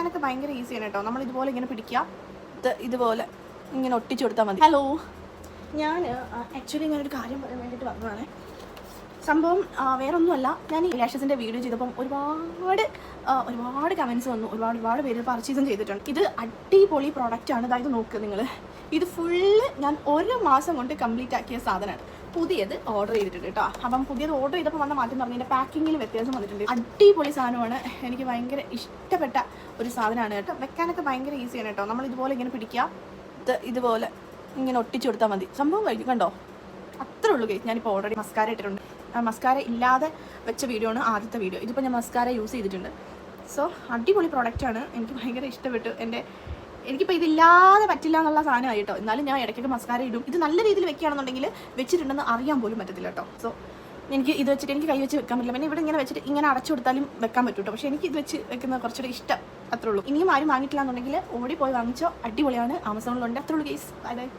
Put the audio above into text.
വെക്കാനൊക്കെ ഭയങ്കര ഈസിയാണ് കേട്ടോ. നമ്മൾ ഇതുപോലെ ഇങ്ങനെ പിടിക്കുക, ഇതുപോലെ ഇങ്ങനെ ഒട്ടിച്ചു കൊടുത്താൽ മതി. ഹലോ, ഞാൻ ആക്ച്വലി ഞാനൊരു കാര്യം പറയാൻ വേണ്ടിയിട്ട് വന്നതാണ്. സംഭവം വേറൊന്നുമല്ല, ഞാൻ ഈ ലാഷസിൻ്റെ വീഡിയോ ചെയ്തപ്പം ഒരുപാട് കമൻസ് വന്നു. ഒരുപാട് പേര് പർച്ചേസും ചെയ്തിട്ടുണ്ട്. ഇത് അടിപൊളി പ്രോഡക്റ്റാണ്. അതായത് നോക്ക് നിങ്ങൾ, ഇത് ഫുള്ള് ഞാൻ 1 മാസം കൊണ്ട് കംപ്ലീറ്റ് ആക്കിയ സാധനമാണ്. പുതിയത് ഓർഡർ ചെയ്തിട്ടുണ്ട് കേട്ടോ. അപ്പം പുതിയത് ഓർഡർ ചെയ്തപ്പോൾ വന്ന മാറ്റം പറഞ്ഞാൽ പാക്കിങ്ങിൽ വ്യത്യാസം വന്നിട്ടുണ്ട്. അടിപൊളി സാധനമാണ്, എനിക്ക് ഭയങ്കര ഇഷ്ടപ്പെട്ട ഒരു സാധനമാണ് കേട്ടോ. വെക്കാനൊക്കെ ഭയങ്കര ഈസിയാണ് കേട്ടോ. നമ്മൾ ഇതുപോലെ ഇങ്ങനെ പിടിക്കുക, ഇതുപോലെ ഇങ്ങനെ ഒട്ടിച്ചു കൊടുത്താൽ മതി. സംഭവം കഴിഞ്ഞു കണ്ടോ, അത്രേ ഉള്ളൂ. ഞാനിപ്പോൾ ഓൾറെഡി മസ്കാര ഇട്ടിട്ടുണ്ട്. മസ്കാര ഇല്ലാതെ വെച്ച വീഡിയോ ആണ് ആദ്യത്തെ വീഡിയോ. ഇതിപ്പോൾ ഞാൻ മസ്കാര യൂസ് ചെയ്തിട്ടുണ്ട്. സോ അടിപൊളി പ്രോഡക്റ്റാണ്, എനിക്ക് ഭയങ്കര ഇഷ്ടപ്പെട്ടു. എനിക്കിപ്പോൾ ഇതില്ലാതെ പറ്റില്ല എന്നുള്ള സാധനമായി കേട്ടോ. എന്നാലും ഞാൻ ഇടയ്ക്കൊക്കെ മസ്കാര ഇടും. ഇത് നല്ല രീതിയിൽ വെക്കുകയാണെന്നുണ്ടെങ്കിൽ വെച്ചിട്ടുണ്ടെന്ന് അറിയാൻ പോലും പറ്റത്തില്ല കേട്ടോ. സോ എനിക്ക് ഇത് വെച്ചിട്ട് എനിക്ക് കൈ വെച്ച് വെക്കാൻ പറ്റില്ല. പിന്നെ ഇവിടെ ഇങ്ങനെ വെച്ചിട്ട് ഇങ്ങനെ അടച്ചു കൊടുത്താലും വെക്കാൻ പറ്റും കേട്ടോ. പക്ഷേ എനിക്ക് ഇത് വെച്ച് വെക്കുന്നത് കുറച്ചുകൂടി ഇഷ്ടം. അത്രേ ഉള്ളൂ. ഇനിയും ആരും വാങ്ങിയിട്ടില്ല എന്നുണ്ടെങ്കിൽ ഓടി പോയി വാങ്ങിച്ചോ, അടിപൊളിയാണ്. ആമസോണിലുണ്ട്. അത്രേ ഉള്ളൂ ഗൈസ്. Bye bye.